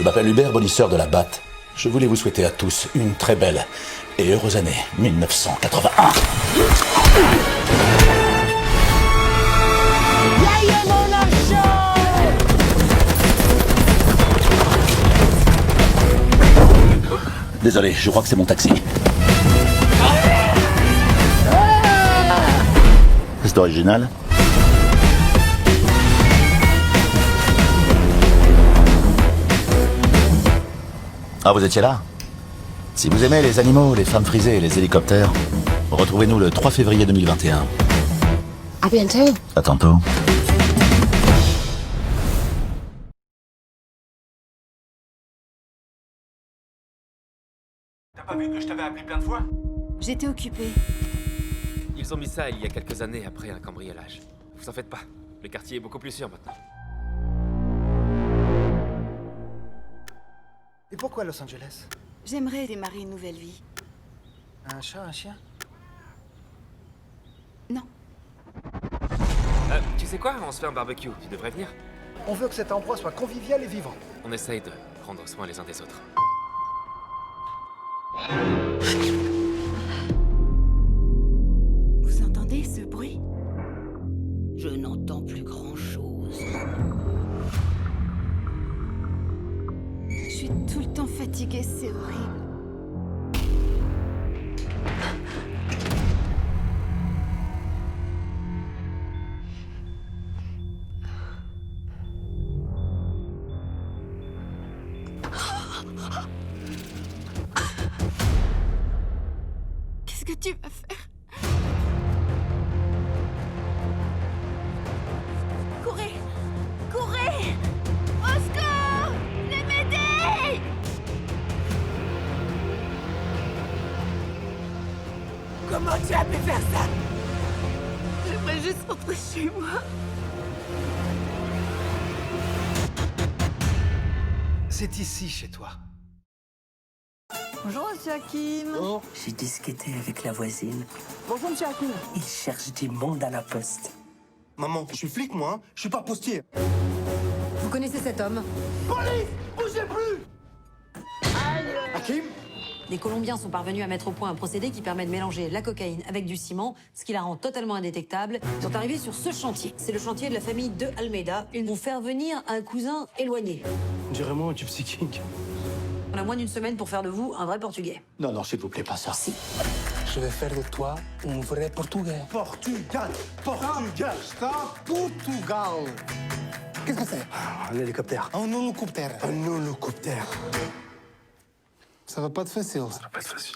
Je m'appelle Hubert, bonisseur de la Batte. Je voulais vous souhaiter à tous une très belle et heureuse année 1981. Désolé, je crois que c'est mon taxi. C'est original. Ah, vous étiez là? Si vous aimez les animaux, les femmes frisées et les hélicoptères, retrouvez-nous le 3 février 2021. À bientôt. À tantôt. T'as pas vu que je t'avais appelé plein de fois? J'étais occupée. Ils ont mis ça il y a quelques années après un cambriolage. Vous en faites pas. Le quartier est beaucoup plus sûr maintenant. Et pourquoi Los Angeles? J'aimerais démarrer une nouvelle vie. Un chat, un chien? Non. Tu sais quoi? On se fait un barbecue. Tu devrais venir. On veut que cet endroit soit convivial et vivant. On essaye de prendre soin les uns des autres. Vous entendez ce bruit? Je n'entends plus grand-chose. Je suis tout le temps fatiguée, c'est horrible. Qu'est-ce que tu vas faire? Courez! Courez! Au secours! Les m'aider! Comment tu as pu faire ça? J'aimerais juste rentrer chez moi. C'est ici, chez toi. Bonjour, monsieur Hakim. J'ai discuté avec la voisine. Bonjour, monsieur Hakim. Il cherche du monde à la poste. Maman, je suis flic, moi, hein. Je suis pas postier. Vous connaissez cet homme? Police! Bougez plus! Hakim? Les Colombiens sont parvenus à mettre au point un procédé qui permet de mélanger la cocaïne avec du ciment, ce qui la rend totalement indétectable. Ils sont arrivés sur ce chantier. C'est le chantier de la famille de Almeida. Ils vont faire venir un cousin éloigné. On dirait moi un Gypsy King. On a moins d'une semaine pour faire de vous un vrai Portugais. Non, non, s'il vous plaît, pas ça. Si. Je vais faire de toi un vrai Portugais. Portugal! Portugal! Stop! Portugal! Qu'est-ce que c'est? Un hélicoptère. Un hélicoptère. Un hélicoptère. Ça va pas être facile. Ça va pas être facile.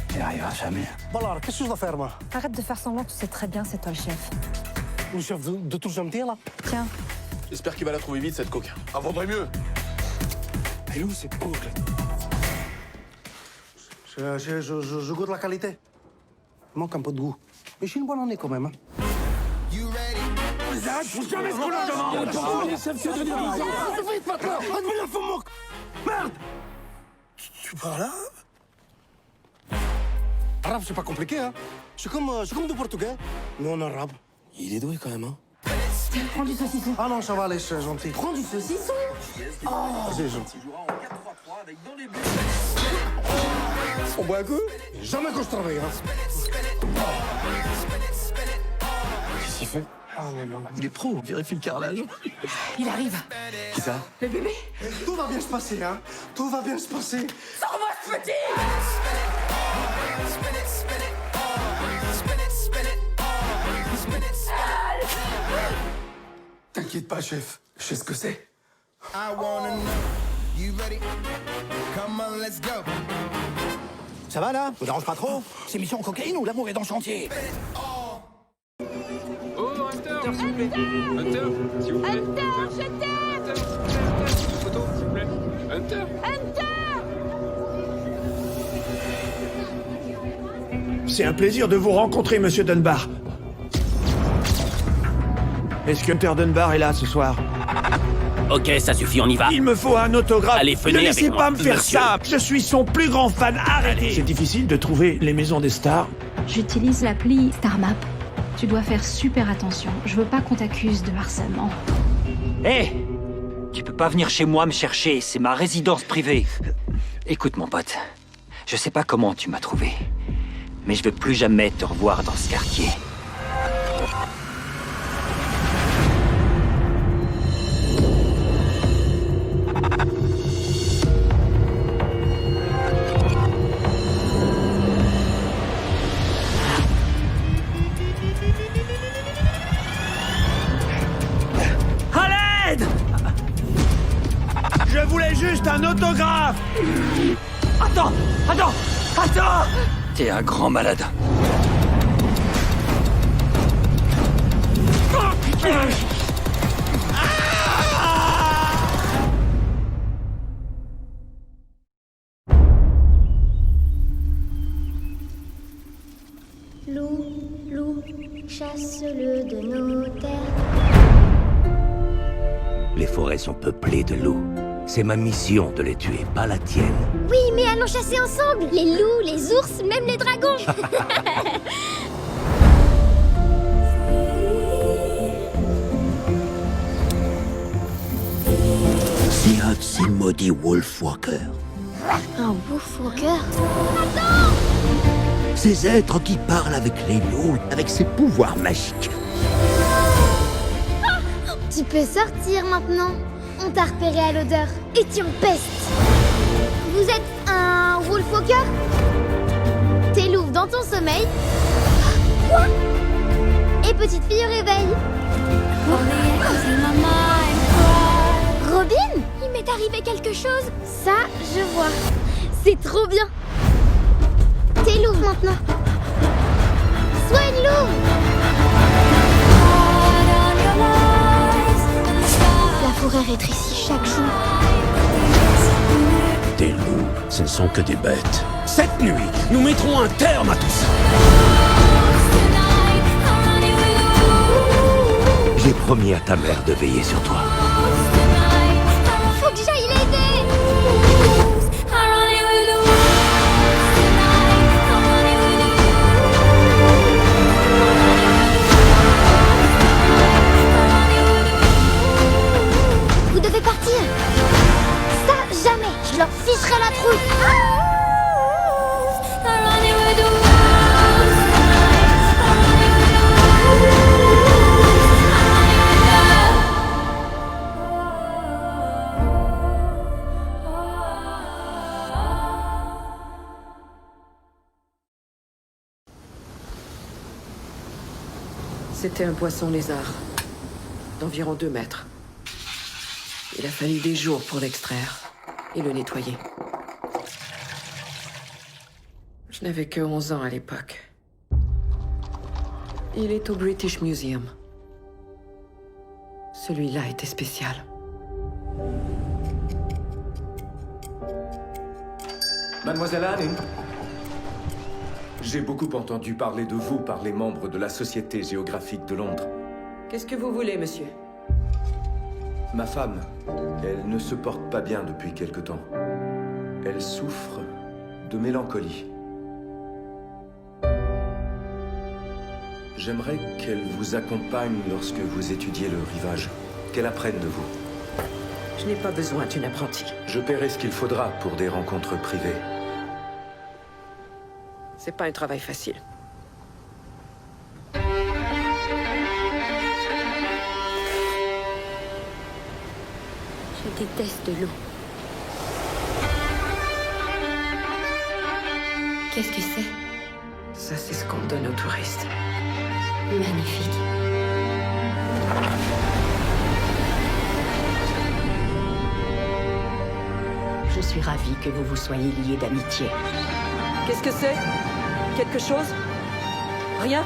Il n'y arrivera jamais. Bon alors, qu'est-ce que je dois faire, moi? Arrête de faire semblant, tu sais très bien, c'est toi le chef. Le chef de tout gentil, là? Tiens, J'espère qu'il va la trouver vite, cette coque. Ah, vaudrait mieux. Elle est où, cette boucle? Je goûte la qualité. Il manque un peu de goût. Mais je suis une bonne année, quand même, hein. Jamais ce qu'on leur demande! Vite, maintenant! Merde! Tu parles arabe? Arabe, c'est pas compliqué, hein? Je suis comme du portugais, mais en arabe. Il est doué, quand même, hein? prends du saucisson. Ah non, ça va aller, c'est gentil. Prends du saucisson. C'est gentil. On boit un coup? Jamais que je travaille, hein? Qu'est-ce qu'il fait? Il est pro, vérifie le carrelage. Il arrive. Qui ça? Le bébé. Tout va bien se passer, hein? Tout va bien se passer. Sors-moi ce petit. T'inquiète pas, chef. Je sais ce que c'est. Ça va, là? Vous dérange pas trop? C'est mission cocaïne ou l'amour est dans le chantier? Oh, Hunter, s'il vous plaît. Hunter, s'il vous plaît. Hunter, je t'aime. Hunter, une photo, s'il vous plaît. Hunter. C'est un plaisir de vous rencontrer, monsieur Dunbar. Est-ce que Hunter Dunbar est là ce soir? Ok, ça suffit, on y va. Il me faut un autographe. Allez, venez Ne laissez avec pas moi, me faire monsieur. ça. Je suis son plus grand fan. Arrêtez. C'est difficile de trouver les maisons des stars. J'utilise l'appli StarMap. Tu dois faire super attention. Je veux pas qu'on t'accuse de harcèlement. Hé, Tu peux pas venir chez moi me chercher, c'est ma résidence privée. Écoute mon pote, je sais pas comment tu m'as trouvé, mais je veux plus jamais te revoir dans ce quartier. Je voulais juste un autographe. Attends. T'es un grand malade. Loup, chasse-le de nos terres. Les forêts sont peuplées de loups. C'est ma mission de les tuer, pas la tienne. Oui, mais allons chasser ensemble. Les loups, les ours, même les dragons. C'est un de ces maudits Wolfwalkers. Un Wolfwalker? Ces êtres qui parlent avec les loups, avec ses pouvoirs magiques. Tu peux sortir maintenant. On t'a repéré à l'odeur et tu me pestes. Vous êtes un Wolfwalker? T'es loup dans ton sommeil. Quoi? Et petite fille au réveil. Robin? Il m'est arrivé quelque chose. Ça, je vois. C'est trop bien. T'es louve maintenant. Sois une louve. La forêt rétrécit chaque jour. Des loups, ce ne sont que des bêtes. Cette nuit, nous mettrons un terme à tout ça. J'ai promis à ta mère de veiller sur toi. Faut que j'aille l'aider. Vous devez partir. Ça, jamais. Je leur ficherai la trouille. C'était un poisson lézard, d'environ 2 mètres. Il a fallu des jours pour l'extraire et le nettoyer. Je n'avais que 11 ans à l'époque. Il est au British Museum. Celui-là était spécial. Mademoiselle Anne, j'ai beaucoup entendu parler de vous par les membres de la Société géographique de Londres. Qu'est-ce que vous voulez, monsieur? Ma femme, elle ne se porte pas bien depuis quelque temps. Elle souffre de mélancolie. J'aimerais qu'elle vous accompagne lorsque vous étudiez le rivage, qu'elle apprenne de vous. Je n'ai pas besoin d'une apprentie. Je paierai ce qu'il faudra pour des rencontres privées. C'est pas un travail facile. Je déteste l'eau. Qu'est-ce que c'est? Ça, c'est ce qu'on donne aux touristes. Magnifique. Je suis ravie que vous vous soyez liés d'amitié. Qu'est-ce que c'est? Quelque chose? Rien?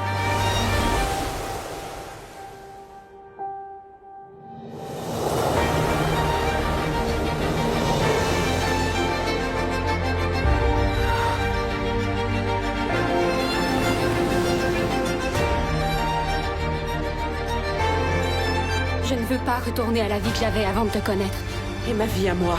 Je ne veux pas retourner à la vie que j'avais avant de te connaître. Et ma vie à moi?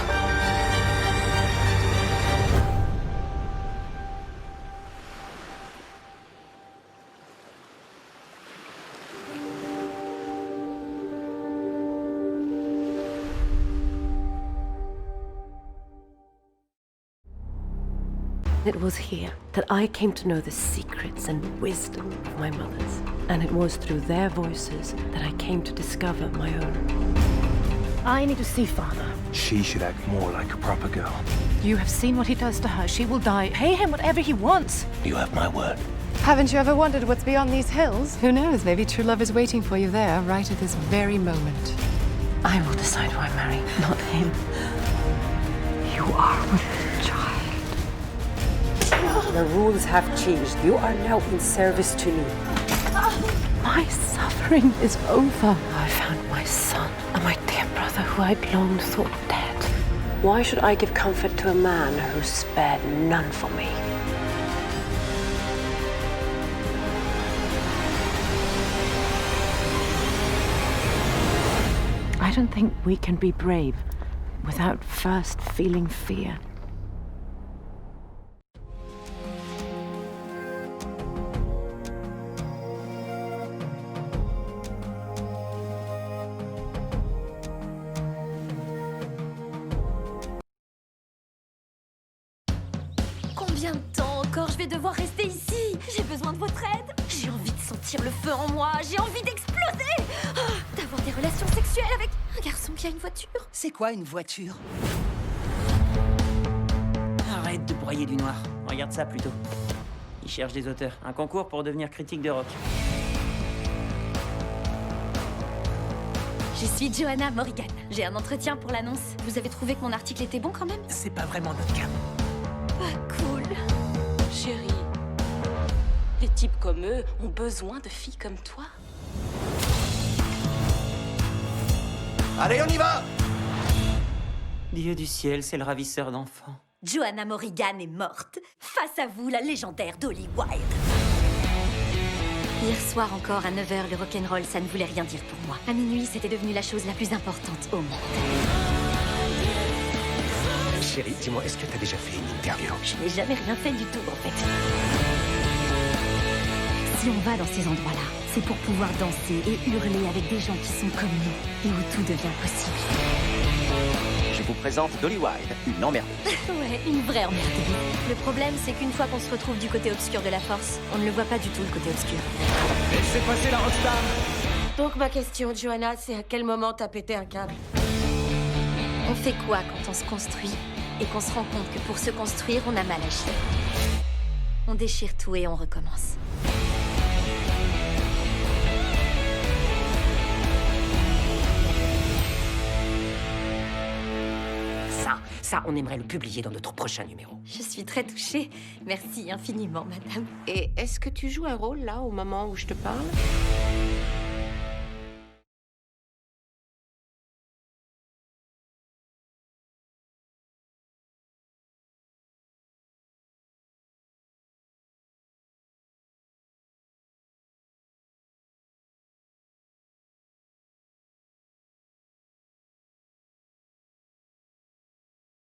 It was here that I came to know the secrets and wisdom of my mothers. And it was through their voices that I came to discover my own. I need to see Father. She should act more like a proper girl. You have seen what he does to her. She will die. Pay him whatever he wants. You have my word. Haven't you ever wondered what's beyond these hills? Who knows, maybe true love is waiting for you there, right at this very moment. I will decide who I marry, not him. You are with child. The rules have changed. You are now in service to me. My suffering is over. I found my son and my dear brother who I'd long thought dead. Why should I give comfort to a man who spared none for me? I don't think we can be brave without first feeling fear. Combien de temps encore je vais devoir rester ici? J'ai besoin de votre aide. J'ai envie de sentir le feu en moi. J'ai envie d'exploser. D'avoir des relations sexuelles avec un garçon qui a une voiture. C'est quoi une voiture? Arrête de broyer du noir. Regarde ça plutôt. Ils cherchent des auteurs. Un concours pour devenir critique de rock. Je suis Johanna Morrigan. J'ai un entretien pour l'annonce. Vous avez trouvé que mon article était bon quand même? C'est pas vraiment notre cas. Ah, cool. Chérie, les types comme eux ont besoin de filles comme toi. Allez, on y va! Dieu du ciel, c'est le ravisseur d'enfants. Johanna Morrigan est morte. Face à vous, la légendaire Dolly Wilde. Hier soir encore, à 9h, le rock'n'roll, ça ne voulait rien dire pour moi. À minuit, c'était devenu la chose la plus importante au monde. Chérie, dis-moi, est-ce que t'as déjà fait une interview? Je n'ai jamais rien fait du tout, en fait. Si on va dans ces endroits-là, c'est pour pouvoir danser et hurler avec des gens qui sont comme nous et où tout devient possible. Je vous présente Dolly Wilde, une emmerdeuse. Ouais, une vraie emmerdeuse. Le problème, c'est qu'une fois qu'on se retrouve du côté obscur de la force, on ne le voit pas du tout, le côté obscur. Laissez passer la rockstar. Donc ma question, Johanna, c'est à quel moment t'as pété un câble? On fait quoi quand on se construit et qu'on se rend compte que pour se construire, on a mal agi? On déchire tout et on recommence. Ça, on aimerait le publier dans notre prochain numéro. Je suis très touchée. Merci infiniment, madame. Et est-ce que tu joues un rôle, là, au moment où je te parle?